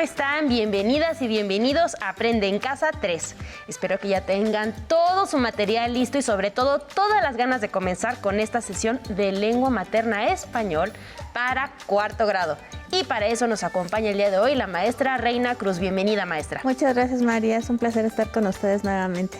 están? Bienvenidas y bienvenidos a Aprende en Casa 3. Espero que ya tengan todo su material listo y sobre todo todas las ganas de comenzar con esta sesión de lengua materna español para cuarto grado. Y para eso nos acompaña el día de hoy la maestra Reina Cruz. Bienvenida, maestra. Muchas gracias, María. Es un placer estar con ustedes nuevamente.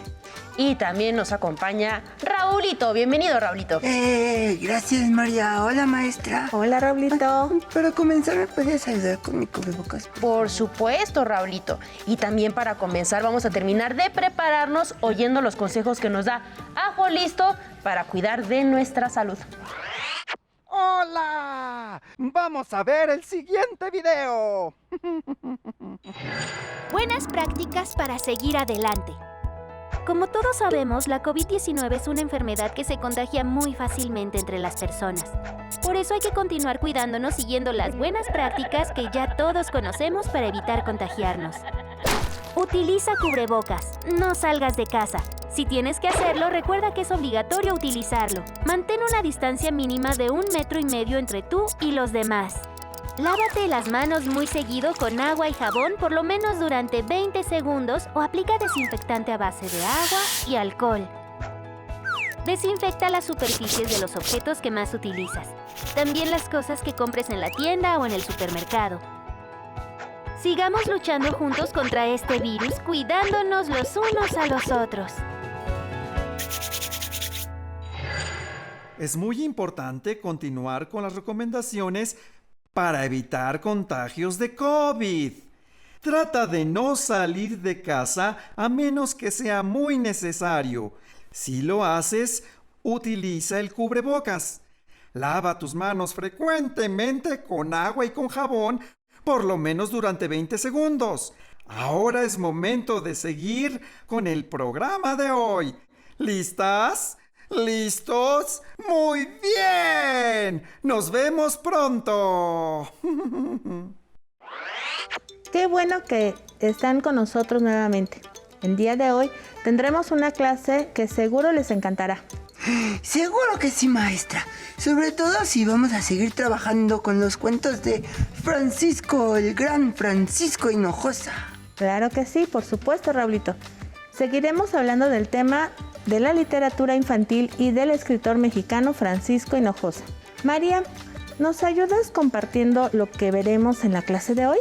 Y también nos acompaña Raulito. Bienvenido, Raulito. Gracias, María. Hola, maestra. Hola, Raulito. Para comenzar, ¿me puedes ayudar con mi cubrebocas? Por supuesto, Raulito. Y también para comenzar vamos a terminar de prepararnos oyendo los consejos que nos da Ajo Listo para cuidar de nuestra salud. ¡Hola! Vamos a ver el siguiente video. Buenas prácticas para seguir adelante. Como todos sabemos, la COVID-19 es una enfermedad que se contagia muy fácilmente entre las personas. Por eso hay que continuar cuidándonos siguiendo las buenas prácticas que ya todos conocemos para evitar contagiarnos. Utiliza cubrebocas. No salgas de casa. Si tienes que hacerlo, recuerda que es obligatorio utilizarlo. Mantén una distancia mínima de 1,5 metros entre tú y los demás. Lávate las manos muy seguido con agua y jabón por lo menos durante 20 segundos o aplica desinfectante a base de agua y alcohol. Desinfecta las superficies de los objetos que más utilizas. También las cosas que compres en la tienda o en el supermercado. Sigamos luchando juntos contra este virus, cuidándonos los unos a los otros. Es muy importante continuar con las recomendaciones para evitar contagios de COVID. Trata de no salir de casa a menos que sea muy necesario. Si lo haces, utiliza el cubrebocas. Lava tus manos frecuentemente con agua y con jabón, por lo menos durante 20 segundos. Ahora es momento de seguir con el programa de hoy. ¿Listas? ¿Listos? ¡Muy bien! ¡Nos vemos pronto! Qué bueno que están con nosotros nuevamente. El día de hoy tendremos una clase que seguro les encantará. Seguro que sí, maestra. Sobre todo si vamos a seguir trabajando con los cuentos de Francisco, el gran Francisco Hinojosa. Claro que sí, por supuesto, Raulito. Seguiremos hablando del tema de la literatura infantil y del escritor mexicano Francisco Hinojosa. María, ¿nos ayudas compartiendo lo que veremos en la clase de hoy?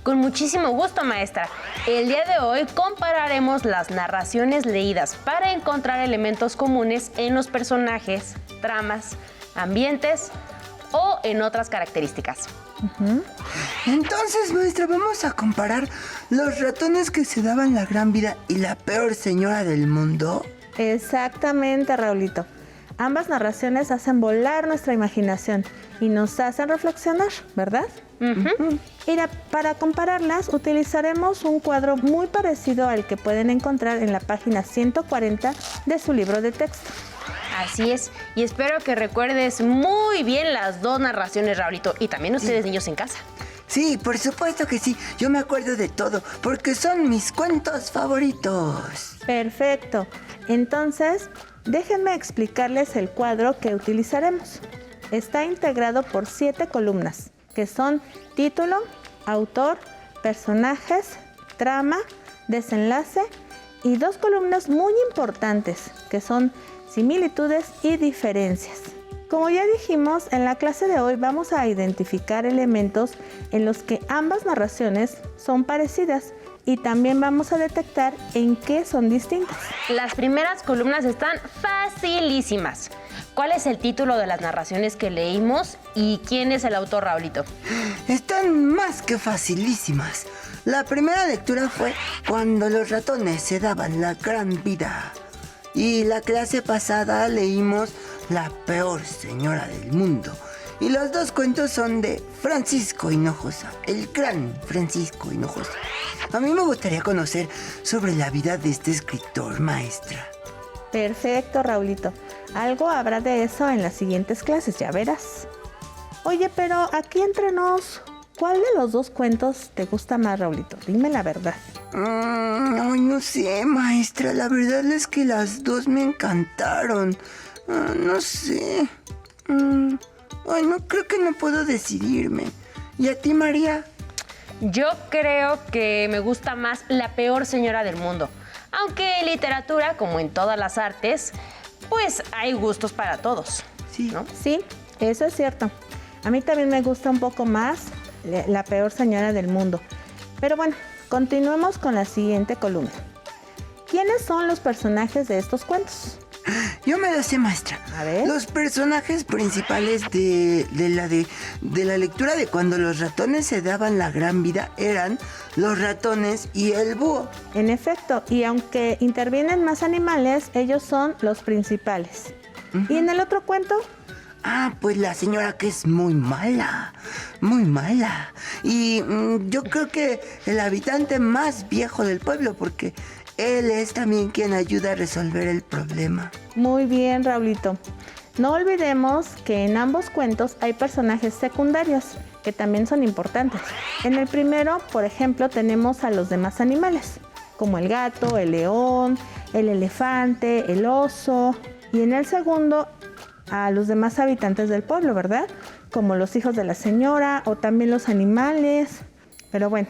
Con muchísimo gusto, maestra. El día de hoy compararemos las narraciones leídas para encontrar elementos comunes en los personajes, tramas, ambientes o en otras características. Entonces, maestra, vamos a comparar los ratones que se daban la gran vida y la peor señora del mundo. Exactamente, Raulito. Ambas narraciones hacen volar nuestra imaginación y nos hacen reflexionar, ¿verdad? Mira, para compararlas utilizaremos un cuadro muy parecido al que pueden encontrar en la página 140 de su libro de texto. Así es, y espero que recuerdes muy bien las dos narraciones, Raulito, y también ustedes, niños en casa. Sí, por supuesto que sí. Yo me acuerdo de todo, porque son mis cuentos favoritos. Perfecto. Entonces, déjenme explicarles el cuadro que utilizaremos. Está integrado por 7 columnas, que son título, autor, personajes, trama, desenlace y 2 columnas muy importantes, que son similitudes y diferencias. Como ya dijimos, en la clase de hoy vamos a identificar elementos en los que ambas narraciones son parecidas y también vamos a detectar en qué son distintas. Las primeras columnas están facilísimas. ¿Cuál es el título de las narraciones que leímos y quién es el autor, Raulito? Están más que facilísimas. La primera lectura fue Cuando los ratones se daban la gran vida. Y la clase pasada leímos La peor señora del mundo. Y los 2 cuentos son de Francisco Hinojosa, el gran Francisco Hinojosa. A mí me gustaría conocer sobre la vida de este escritor, maestra. Perfecto, Raulito. Algo habrá de eso en las siguientes clases, ya verás. Oye, pero aquí entre nos, ¿cuál de los 2 cuentos te gusta más, Raulito? Dime la verdad. Ay, no sé, maestra. La verdad es que las 2 me encantaron. No sé. Ay, no, creo que no puedo decidirme. ¿Y a ti, María? Yo creo que me gusta más La peor señora del mundo. Aunque en literatura, como en todas las artes, pues hay gustos para todos. Sí. ¿No? Sí, eso es cierto. A mí también me gusta un poco más La peor señora del mundo. Pero bueno, continuemos con la siguiente columna. ¿Quiénes son los personajes de estos cuentos? Yo me lo sé, maestra. A ver. Los personajes principales de la lectura de cuando los ratones se daban la gran vida eran los ratones y el búho. En efecto, y aunque intervienen más animales, ellos son los principales. ¿Y en el otro cuento? Pues la señora que es muy mala, muy mala. Y yo creo que el habitante más viejo del pueblo, porque él es también quien ayuda a resolver el problema. Muy bien, Raulito. No olvidemos que en ambos cuentos hay personajes secundarios que también son importantes. En el primero, por ejemplo, tenemos a los demás animales, como el gato, el león, el elefante, el oso. Y en el segundo, a los demás habitantes del pueblo, ¿verdad? Como los hijos de la señora o también los animales. Pero bueno,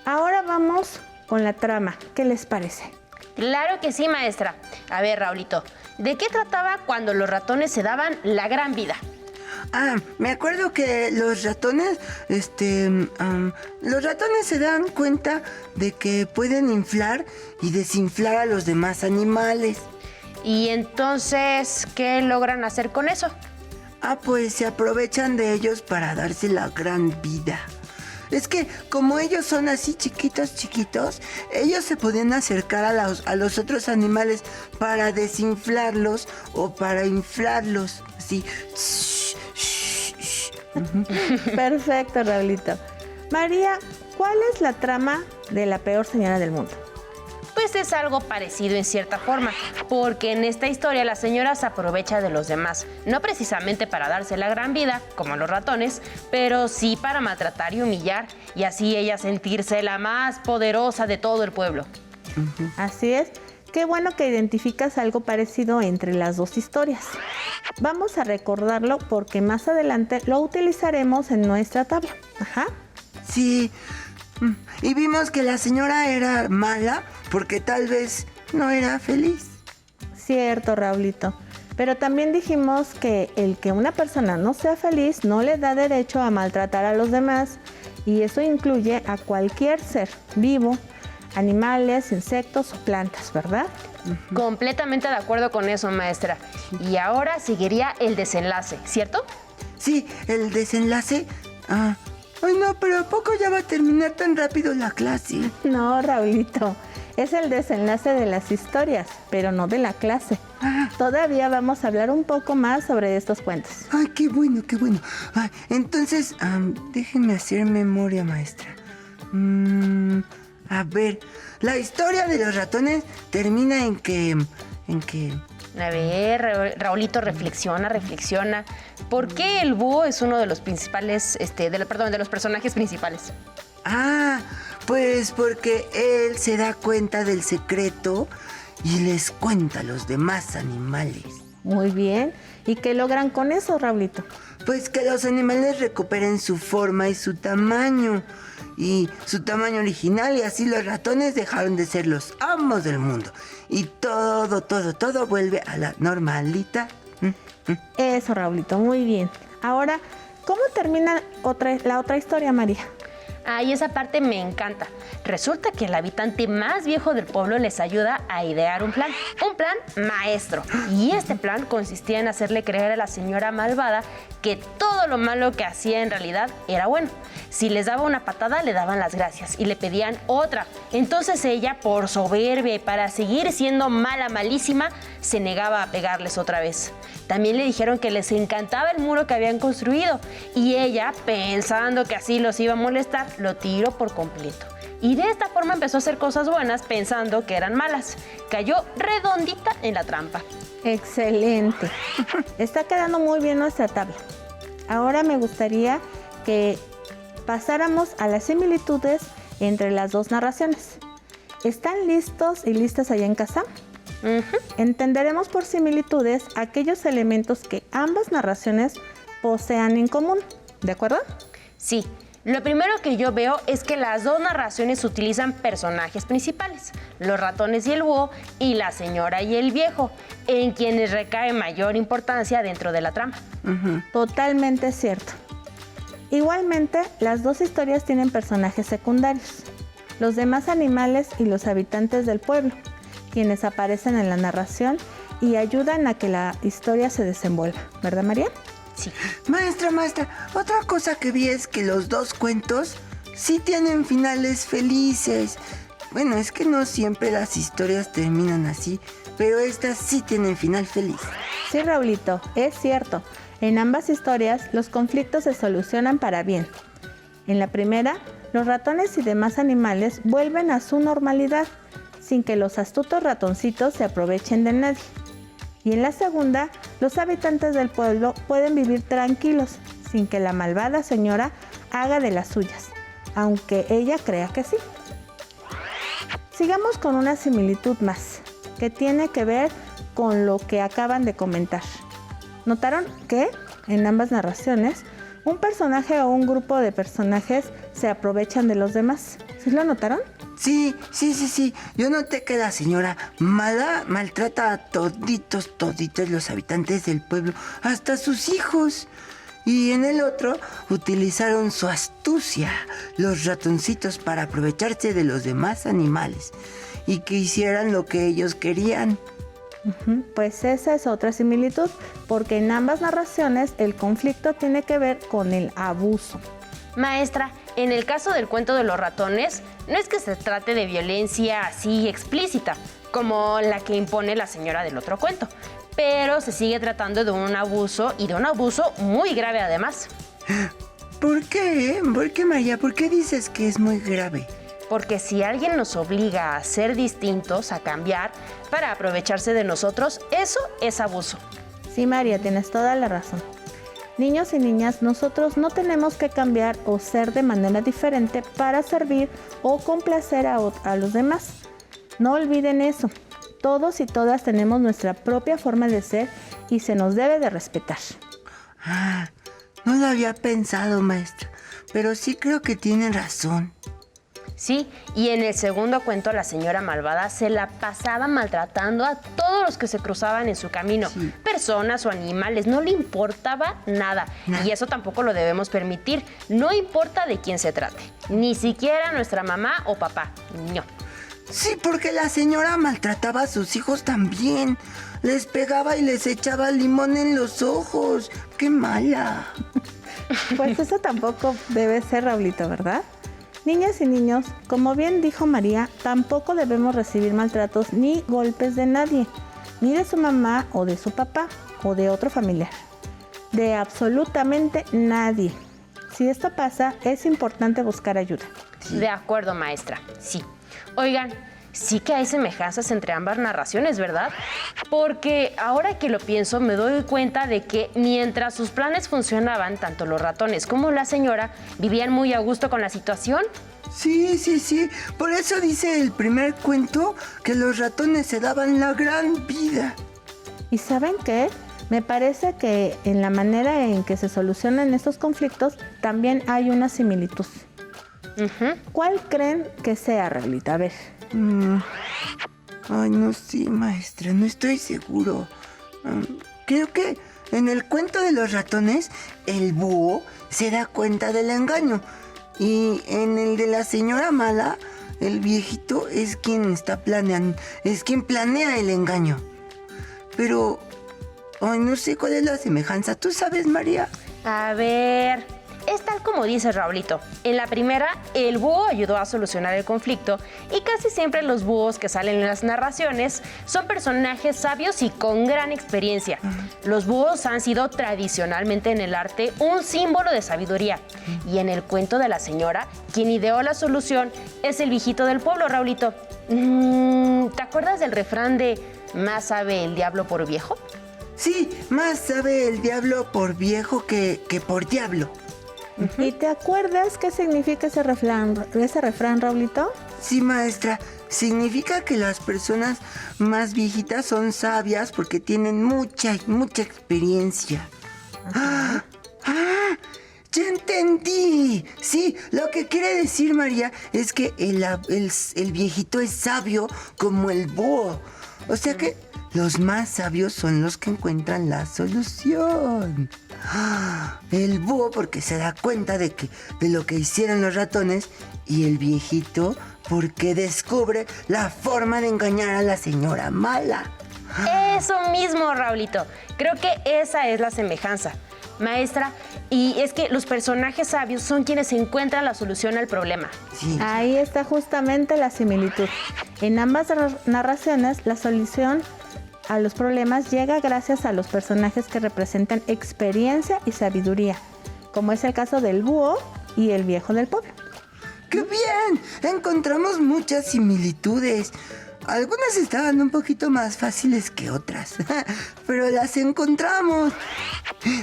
ahora vamos con la trama. ¿Qué les parece? Claro que sí, maestra. A ver, Raulito, ¿de qué trataba cuando los ratones se daban la gran vida? Me acuerdo que los ratones, los ratones se dan cuenta de que pueden inflar y desinflar a los demás animales. Y entonces, ¿qué logran hacer con eso? Pues se aprovechan de ellos para darse la gran vida. Es que como ellos son así chiquitos, ellos se podían acercar a los otros animales para desinflarlos o para inflarlos. Así. Perfecto, Raulito. María, ¿cuál es la trama de La peor señora del mundo? Pues es algo parecido en cierta forma, porque en esta historia la señora se aprovecha de los demás, no precisamente para darse la gran vida, como los ratones, pero sí para maltratar y humillar, y así ella sentirse la más poderosa de todo el pueblo. Así es. Qué bueno que identificas algo parecido entre las dos historias. Vamos a recordarlo porque más adelante lo utilizaremos en nuestra tabla. Ajá. Sí. Y vimos que la señora era mala porque tal vez no era feliz. Cierto, Raulito. Pero también dijimos que el que una persona no sea feliz no le da derecho a maltratar a los demás. Y eso incluye a cualquier ser vivo, animales, insectos o plantas, ¿verdad? Completamente de acuerdo con eso, maestra. Y ahora seguiría el desenlace, ¿cierto? Sí, el desenlace. Ay, no, pero ¿a poco ya va a terminar tan rápido la clase? No, Raulito. Es el desenlace de las historias, pero no de la clase. Todavía vamos a hablar un poco más sobre estos cuentos. Ay, qué bueno, qué bueno. Entonces, déjenme hacer memoria, maestra. A ver, la historia de los ratones termina en que... A ver, Raulito, reflexiona. ¿Por qué el búho es uno de los principales, de los personajes principales? Pues porque él se da cuenta del secreto y les cuenta a los demás animales. Muy bien. ¿Y qué logran con eso, Raulito? Pues que los animales recuperen su forma y su tamaño. Y su tamaño original, y así los ratones dejaron de ser los amos del mundo. Y todo vuelve a la normalita. Eso, Raulito, muy bien. Ahora, ¿cómo termina la otra historia, María? Y esa parte me encanta. Resulta que el habitante más viejo del pueblo les ayuda a idear un plan maestro. Y este plan consistía en hacerle creer a la señora malvada que todo lo malo que hacía en realidad era bueno. Si les daba una patada, le daban las gracias y le pedían otra. Entonces ella, por soberbia y para seguir siendo malísima, se negaba a pegarles otra vez. También le dijeron que les encantaba el muro que habían construido y ella, pensando que así los iba a molestar, lo tiró por completo. Y de esta forma empezó a hacer cosas buenas pensando que eran malas. Cayó redondita en la trampa. Excelente. Está quedando muy bien nuestra tabla. Ahora me gustaría que pasáramos a las similitudes entre las dos narraciones. ¿Están listos y listas allá en casa? Entenderemos por similitudes aquellos elementos que ambas narraciones posean en común. ¿De acuerdo? Sí. Lo primero que yo veo es que las dos narraciones utilizan personajes principales, los ratones y el búho, y la señora y el viejo, en quienes recae mayor importancia dentro de la trama. Totalmente cierto. Igualmente, las dos historias tienen personajes secundarios, los demás animales y los habitantes del pueblo, quienes aparecen en la narración y ayudan a que la historia se desenvuelva, ¿verdad, María? Sí. Maestra, otra cosa que vi es que los dos cuentos sí tienen finales felices. Bueno, es que no siempre las historias terminan así, pero estas sí tienen final feliz. Sí, Raulito, es cierto. En ambas historias, los conflictos se solucionan para bien. En la primera, los ratones y demás animales vuelven a su normalidad, sin que los astutos ratoncitos se aprovechen de nadie. Y en la segunda, los habitantes del pueblo pueden vivir tranquilos, sin que la malvada señora haga de las suyas, aunque ella crea que sí. Sigamos con una similitud más, que tiene que ver con lo que acaban de comentar. ¿Notaron que, en ambas narraciones, un personaje o un grupo de personajes se aprovechan de los demás? ¿Sí lo notaron? Sí. Yo noté que la señora mala maltrata a toditos los habitantes del pueblo, hasta sus hijos. Y en el otro utilizaron su astucia, los ratoncitos, para aprovecharse de los demás animales y que hicieran lo que ellos querían. Pues esa es otra similitud, porque en ambas narraciones el conflicto tiene que ver con el abuso. Maestra, en el caso del cuento de los ratones, no es que se trate de violencia así explícita, como la que impone la señora del otro cuento, pero se sigue tratando de un abuso, y de un abuso muy grave además. ¿Por qué? ¿Por qué, María? ¿Por qué dices que es muy grave? Porque si alguien nos obliga a ser distintos, a cambiar, para aprovecharse de nosotros, eso es abuso. Sí, María, tienes toda la razón. Niños y niñas, nosotros no tenemos que cambiar o ser de manera diferente para servir o complacer a los demás. No olviden eso. Todos y todas tenemos nuestra propia forma de ser y se nos debe de respetar. No lo había pensado, maestra, pero sí creo que tiene razón. Sí, y en el segundo cuento la señora malvada se la pasaba maltratando a todos los que se cruzaban en su camino, sí. Personas o animales, no le importaba nada. Y eso tampoco lo debemos permitir, no importa de quién se trate, ni siquiera nuestra mamá o papá, no. Sí, porque la señora maltrataba a sus hijos también, les pegaba y les echaba limón en los ojos, ¡qué mala! Pues eso tampoco debe ser, Raulito, ¿verdad? Niñas y niños, como bien dijo María, tampoco debemos recibir maltratos ni golpes de nadie, ni de su mamá o de su papá o de otro familiar. De absolutamente nadie. Si esto pasa, es importante buscar ayuda. Sí. De acuerdo, maestra, sí. Oigan, sí que hay semejanzas entre ambas narraciones, ¿verdad? Porque ahora que lo pienso me doy cuenta de que mientras sus planes funcionaban, tanto los ratones como la señora vivían muy a gusto con la situación. Sí. Por eso dice el primer cuento que los ratones se daban la gran vida. ¿Y saben qué? Me parece que en la manera en que se solucionan estos conflictos también hay una similitud. ¿Cuál creen que sea, Raulita? A ver. Ay, no sé, maestra, no estoy seguro. Creo que en el cuento de los ratones, el búho se da cuenta del engaño. Y en el de la señora mala, el viejito es quien está planeando, es quien planea el engaño. Pero, ay, no sé cuál es la semejanza. ¿Tú sabes, María? A ver, es tal como dice Raulito. En la primera, el búho ayudó a solucionar el conflicto y casi siempre los búhos que salen en las narraciones son personajes sabios y con gran experiencia. Los búhos han sido tradicionalmente en el arte un símbolo de sabiduría. Y en el cuento de la señora, quien ideó la solución es el viejito del pueblo, Raulito. ¿Te acuerdas del refrán de "más sabe el diablo por viejo"? Sí, más sabe el diablo por viejo que por diablo. ¿Y te acuerdas qué significa ese refrán, Raulito? Sí, maestra. Significa que las personas más viejitas son sabias porque tienen mucha experiencia. ¡Ya entendí! Sí, lo que quiere decir María es que el viejito es sabio como el búho. O sea que los más sabios son los que encuentran la solución. El búho porque se da cuenta de lo que hicieron los ratones, y el viejito porque descubre la forma de engañar a la señora mala. Eso mismo, Raulito. Creo que esa es la semejanza, maestra. Y es que los personajes sabios son quienes encuentran la solución al problema. Sí. Ahí está justamente la similitud. En ambas narraciones, la solución a los problemas llega gracias a los personajes que representan experiencia y sabiduría, como es el caso del búho y el viejo del pueblo. ¡Qué bien! Encontramos muchas similitudes. Algunas estaban un poquito más fáciles que otras, pero las encontramos.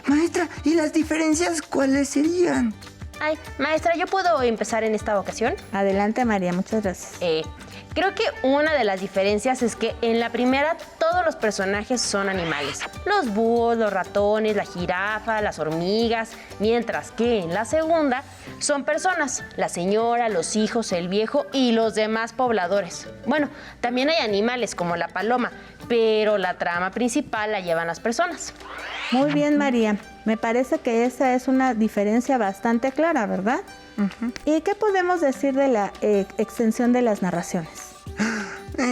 Maestra, ¿y las diferencias cuáles serían? Ay, maestra, ¿yo puedo empezar en esta ocasión? Adelante, María, muchas gracias. Creo que una de las diferencias es que en la primera todos los personajes son animales. Los búhos, los ratones, la jirafa, las hormigas, mientras que en la segunda son personas, la señora, los hijos, el viejo y los demás pobladores. Bueno, también hay animales como la paloma, pero la trama principal la llevan las personas. Muy bien, María. Me parece que esa es una diferencia bastante clara, ¿verdad? ¿Y qué podemos decir de la extensión de las narraciones?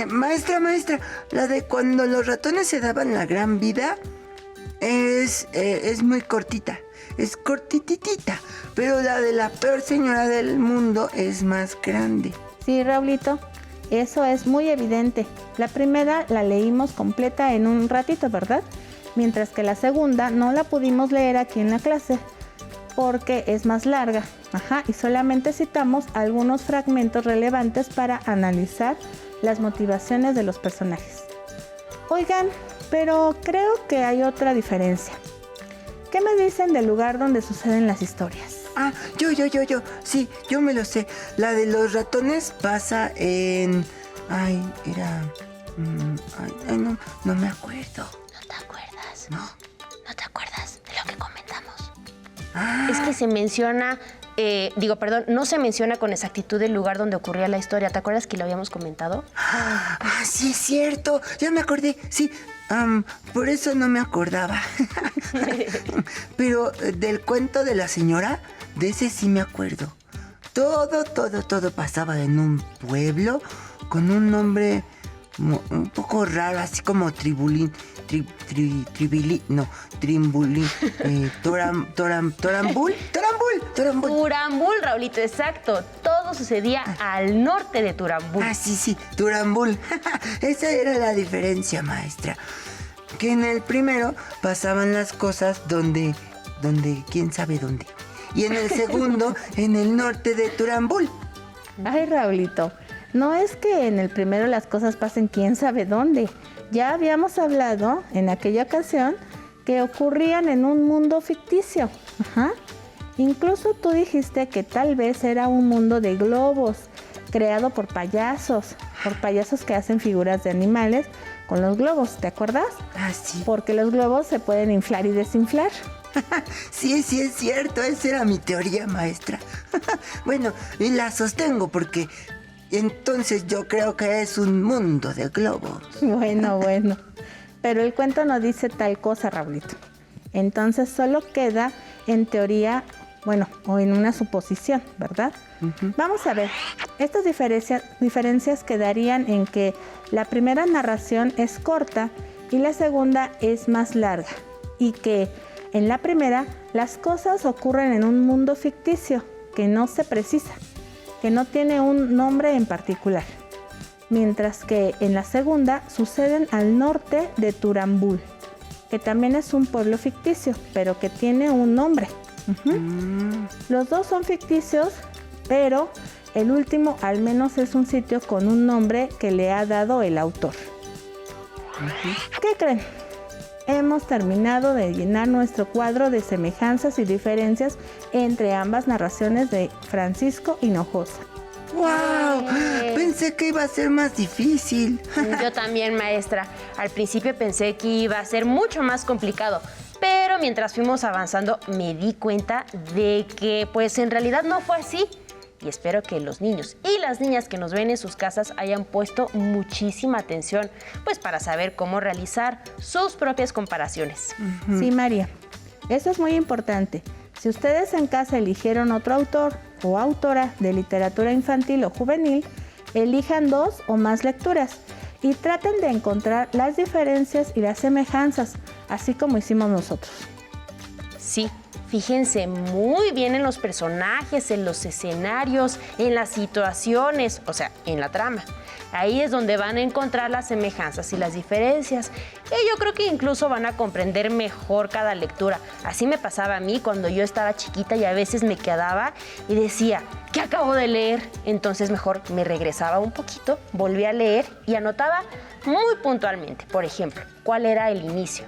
Maestra, la de cuando los ratones se daban la gran vida es muy cortita, es cortititita, pero la de la peor señora del mundo es más grande. Sí, Raulito, eso es muy evidente. La primera la leímos completa en un ratito, ¿verdad? Mientras que la segunda no la pudimos leer aquí en la clase porque es más larga. Y solamente citamos algunos fragmentos relevantes para analizar las motivaciones de los personajes. Oigan, pero creo que hay otra diferencia. ¿Qué me dicen del lugar donde suceden las historias? Ah, yo. Sí, yo me lo sé. La de los ratones pasa en... Ay, era... no me acuerdo. ¿No te acuerdas? No. ¿No te acuerdas de lo que comentamos? Ah, Es que se menciona... no se menciona con exactitud el lugar donde ocurría la historia. ¿Te acuerdas que lo habíamos comentado? sí es cierto. Ya me acordé. Sí, por eso no me acordaba. Pero del cuento de la señora, de ese sí me acuerdo. Todo pasaba en un pueblo con un nombre un poco raro, así como Tribulín. Trimbulín. Torambul. Turambul, Raulito, exacto. Todo sucedía al norte de Turambul. Ah, sí, Turambul. Esa era la diferencia, maestra. Que en el primero pasaban las cosas donde, quién sabe dónde. Y en el segundo, en el norte de Turambul. Ay, Raulito, no es que en el primero las cosas pasen quién sabe dónde. Ya habíamos hablado en aquella ocasión que ocurrían en un mundo ficticio. Incluso tú dijiste que tal vez era un mundo de globos, creado por payasos que hacen figuras de animales con los globos, ¿te acuerdas? Ah, sí. Porque los globos se pueden inflar y desinflar. Sí, es cierto, esa era mi teoría, maestra. Bueno, y la sostengo porque entonces yo creo que es un mundo de globos. Bueno. Pero el cuento no dice tal cosa, Raulito. Entonces solo queda en teoría, o en una suposición, ¿verdad? Vamos a ver. Estas diferencias quedarían en que la primera narración es corta y la segunda es más larga. Y que en la primera las cosas ocurren en un mundo ficticio que no se precisa, que no tiene un nombre en particular, mientras que en la segunda suceden al norte de Turambul, que también es un pueblo ficticio, pero que tiene un nombre. Los dos son ficticios, pero el último al menos es un sitio con un nombre que le ha dado el autor. ¿Qué creen? Hemos terminado de llenar nuestro cuadro de semejanzas y diferencias entre ambas narraciones de Francisco Hinojosa. ¡Wow! Pensé que iba a ser más difícil. Yo también, maestra. Al principio pensé que iba a ser mucho más complicado, pero mientras fuimos avanzando me di cuenta de que pues en realidad no fue así. Y espero que los niños y las niñas que nos ven en sus casas hayan puesto muchísima atención, pues para saber cómo realizar sus propias comparaciones. Sí, María, eso es muy importante. Si ustedes en casa eligieron otro autor o autora de literatura infantil o juvenil, elijan 2 o más lecturas y traten de encontrar las diferencias y las semejanzas, así como hicimos nosotros. Sí, fíjense muy bien en los personajes, en los escenarios, en las situaciones, o sea, en la trama. Ahí es donde van a encontrar las semejanzas y las diferencias. Y yo creo que incluso van a comprender mejor cada lectura. Así me pasaba a mí cuando yo estaba chiquita y a veces me quedaba y decía, ¿qué acabo de leer? Entonces mejor me regresaba un poquito, volvía a leer y anotaba muy puntualmente. Por ejemplo, ¿cuál era el inicio?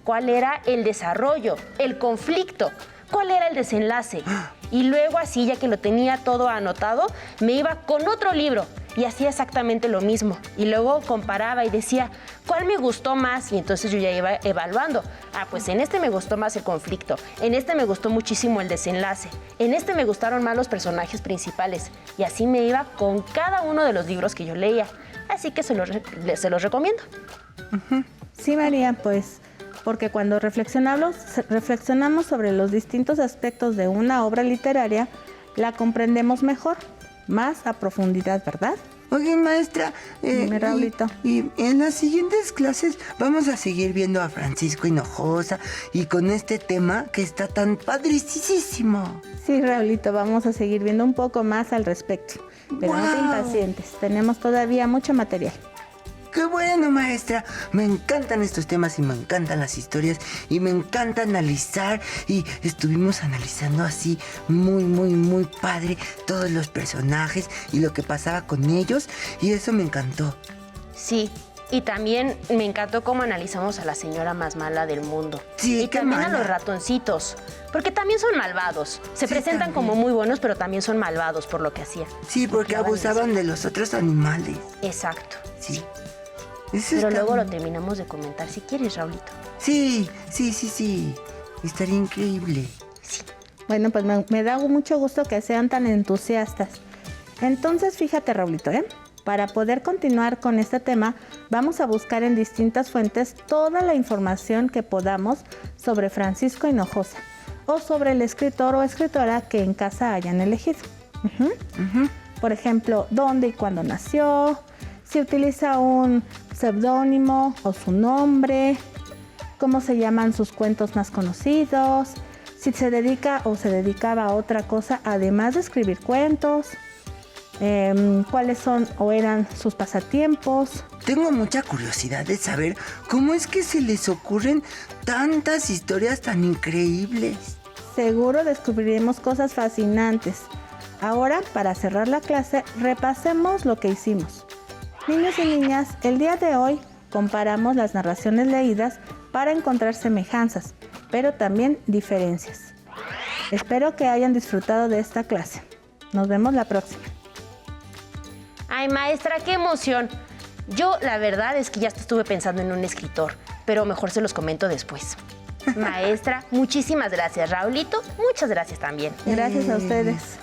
¿Cuál era el desarrollo? ¿El conflicto? ¿Cuál era el desenlace? Y luego así, ya que lo tenía todo anotado, me iba con otro libro y hacía exactamente lo mismo. Y luego comparaba y decía, ¿cuál me gustó más? Y entonces yo ya iba evaluando. Ah, pues en este me gustó más el conflicto, en este me gustó muchísimo el desenlace, en este me gustaron más los personajes principales. Y así me iba con cada uno de los libros que yo leía. Así que se los recomiendo. Sí, María, pues porque cuando reflexionamos sobre los distintos aspectos de una obra literaria, la comprendemos mejor, más a profundidad, ¿verdad? Oye, maestra, Dime, Raulito. y en las siguientes clases vamos a seguir viendo a Francisco Hinojosa y con este tema que está tan padricísimo. Sí, Raulito, vamos a seguir viendo un poco más al respecto. Pero no te ¡Guau! impacientes, tenemos todavía mucho material. ¡Qué bueno, maestra! Me encantan estos temas y me encantan las historias y me encanta analizar y estuvimos analizando así muy padre todos los personajes y lo que pasaba con ellos y eso me encantó. Sí, y también me encantó cómo analizamos a la señora más mala del mundo. Sí, y qué también mala. a los ratoncitos, porque también son malvados. Se Sí, presentan también. como muy buenos, pero también son malvados por lo que hacían. Sí, porque abusaban de los otros animales. Exacto. Sí. Eso Pero está luego lo muy- terminamos de comentar si quieres, Raulito. Sí. Estaría increíble. Bueno, pues me da mucho gusto que sean tan entusiastas. Entonces, fíjate, Raulito, para poder continuar con este tema, vamos a buscar en distintas fuentes toda la información que podamos sobre Francisco Hinojosa o sobre el escritor o escritora que en casa hayan elegido. Por ejemplo, dónde y cuándo nació, si utiliza un seudónimo o su nombre, cómo se llaman sus cuentos más conocidos, si se dedica o se dedicaba a otra cosa además de escribir cuentos, cuáles son o eran sus pasatiempos. Tengo mucha curiosidad de saber cómo es que se les ocurren tantas historias tan increíbles. Seguro descubriremos cosas fascinantes. Ahora, para cerrar la clase, repasemos lo que hicimos. Niños y niñas, el día de hoy comparamos las narraciones leídas para encontrar semejanzas, pero también diferencias. Espero que hayan disfrutado de esta clase. Nos vemos la próxima. Ay, maestra, qué emoción. Yo, la verdad es que ya estuve pensando en un escritor, pero mejor se los comento después. Maestra, muchísimas gracias. Raulito, muchas gracias también. Gracias a ustedes.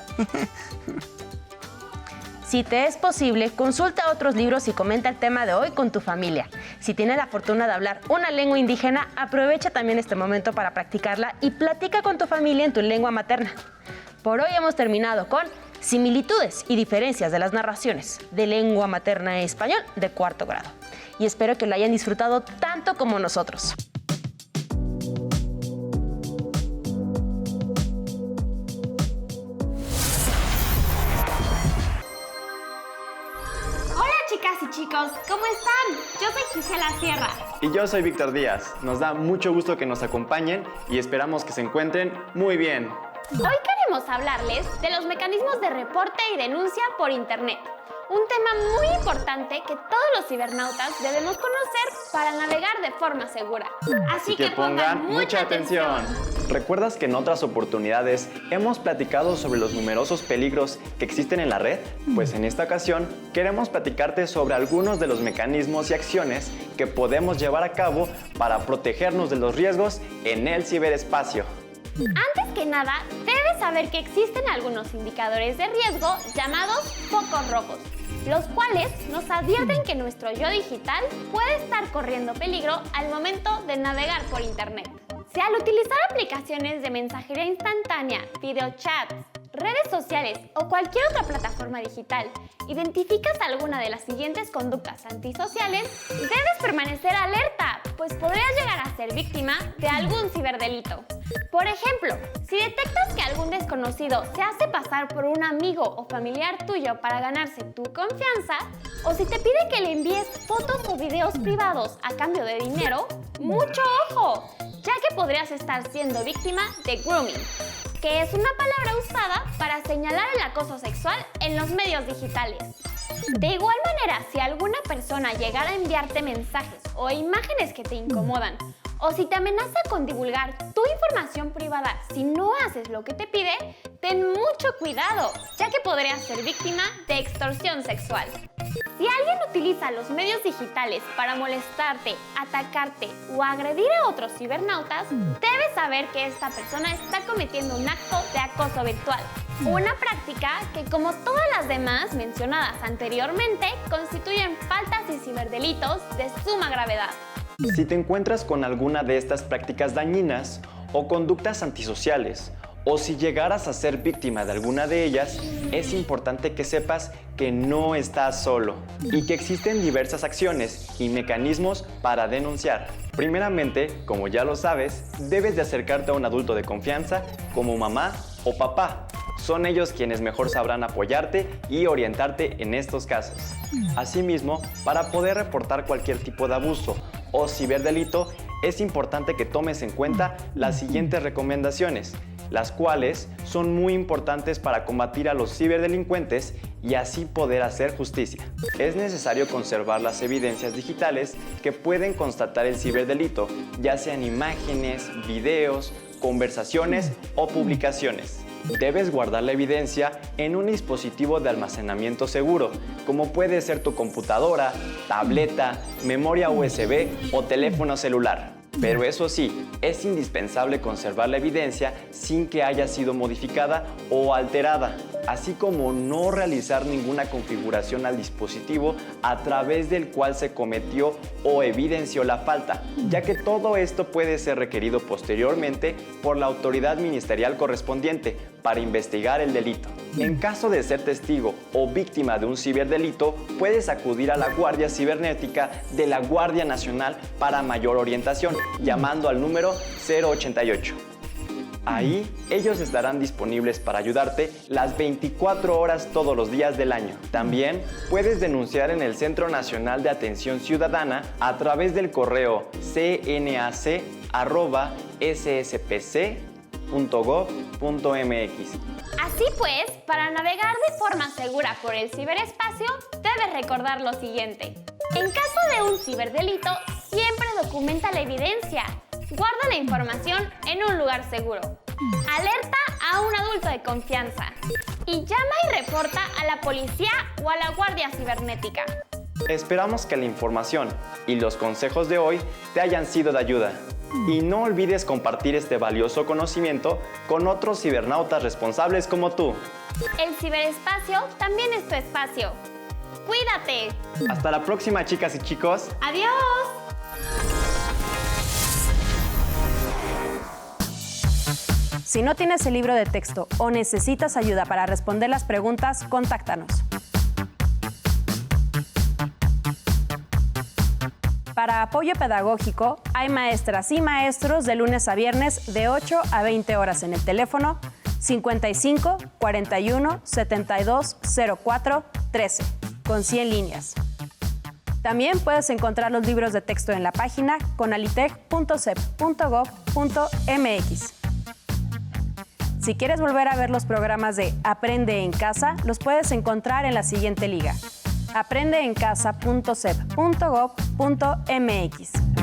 Si te es posible, consulta otros libros y comenta el tema de hoy con tu familia. Si tienes la fortuna de hablar una lengua indígena, aprovecha también este momento para practicarla y platica con tu familia en tu lengua materna. Por hoy hemos terminado con similitudes y diferencias de las narraciones de lengua materna español de 4º grado. Y espero que lo hayan disfrutado tanto como nosotros. Hola chicas y chicos, ¿cómo están? Yo soy Gisela Sierra. Y yo soy Víctor Díaz. Nos da mucho gusto que nos acompañen y esperamos que se encuentren muy bien. Hoy queremos hablarles de los mecanismos de reporte y denuncia por Internet. Un tema muy importante que todos los cibernautas debemos conocer para navegar de forma segura. Así que pongan mucha atención. ¿Recuerdas que en otras oportunidades hemos platicado sobre los numerosos peligros que existen en la red? Pues en esta ocasión queremos platicarte sobre algunos de los mecanismos y acciones que podemos llevar a cabo para protegernos de los riesgos en el ciberespacio. Antes que nada, debes saber que existen algunos indicadores de riesgo llamados focos rojos, los cuales nos advierten que nuestro yo digital puede estar corriendo peligro al momento de navegar por Internet. Si al utilizar aplicaciones de mensajería instantánea, videochats, redes sociales o cualquier otra plataforma digital, identificas alguna de las siguientes conductas antisociales, debes permanecer alerta, pues podrías llegar a ser víctima de algún ciberdelito. Por ejemplo, si detectas que algún desconocido se hace pasar por un amigo o familiar tuyo para ganarse tu confianza, o si te pide que le envíes fotos o videos privados a cambio de dinero, ¡mucho ojo!, ya que podrías estar siendo víctima de grooming, que es una palabra usada para señalar el acoso sexual en los medios digitales. De igual manera, si alguna persona llegara a enviarte mensajes o imágenes que te incomodan, o si te amenaza con divulgar tu información privada si no haces lo que te pide, ten mucho cuidado, ya que podrías ser víctima de extorsión sexual. Si alguien utiliza los medios digitales para molestarte, atacarte o agredir a otros cibernautas, debes saber que esta persona está cometiendo un acto de acoso virtual. Una práctica que, como todas las demás mencionadas anteriormente, constituyen faltas y ciberdelitos de suma gravedad. Si te encuentras con alguna de estas prácticas dañinas o conductas antisociales, o si llegaras a ser víctima de alguna de ellas, es importante que sepas que no estás solo y que existen diversas acciones y mecanismos para denunciar. Primeramente, como ya lo sabes, debes de acercarte a un adulto de confianza como mamá o papá. Son ellos quienes mejor sabrán apoyarte y orientarte en estos casos. Asimismo, para poder reportar cualquier tipo de abuso o ciberdelito, es importante que tomes en cuenta las siguientes recomendaciones, las cuales son muy importantes para combatir a los ciberdelincuentes y así poder hacer justicia. Es necesario conservar las evidencias digitales que pueden constatar el ciberdelito, ya sean imágenes, videos, conversaciones o publicaciones. Debes guardar la evidencia en un dispositivo de almacenamiento seguro, como puede ser tu computadora, tableta, memoria USB o teléfono celular. Pero eso sí, es indispensable conservar la evidencia sin que haya sido modificada o alterada, así como no realizar ninguna configuración al dispositivo a través del cual se cometió o evidenció la falta, ya que todo esto puede ser requerido posteriormente por la autoridad ministerial correspondiente para investigar el delito. En caso de ser testigo o víctima de un ciberdelito, puedes acudir a la Guardia Cibernética de la Guardia Nacional para mayor orientación, llamando al número 088. Ahí, ellos estarán disponibles para ayudarte las 24 horas todos los días del año. También puedes denunciar en el Centro Nacional de Atención Ciudadana a través del correo cnac@sspc.gov.mx. Así pues, para navegar de forma segura por el ciberespacio, debes recordar lo siguiente. En caso de un ciberdelito, siempre documenta la evidencia. Guarda la información en un lugar seguro. Alerta a un adulto de confianza. Y llama y reporta a la policía o a la Guardia Cibernética. Esperamos que la información y los consejos de hoy te hayan sido de ayuda. Y no olvides compartir este valioso conocimiento con otros cibernautas responsables como tú. El ciberespacio también es tu espacio. ¡Cuídate! Hasta la próxima, chicas y chicos. ¡Adiós! Si no tienes el libro de texto o necesitas ayuda para responder las preguntas, contáctanos. Para apoyo pedagógico, hay maestras y maestros de lunes a viernes de 8 a 20 horas en el teléfono 55 41 72 04 13, con 100 líneas. También puedes encontrar los libros de texto en la página conalitec.cep.gov.mx. Si quieres volver a ver los programas de Aprende en Casa, los puedes encontrar en la siguiente liga: aprendeencasa.cep.gov.mx.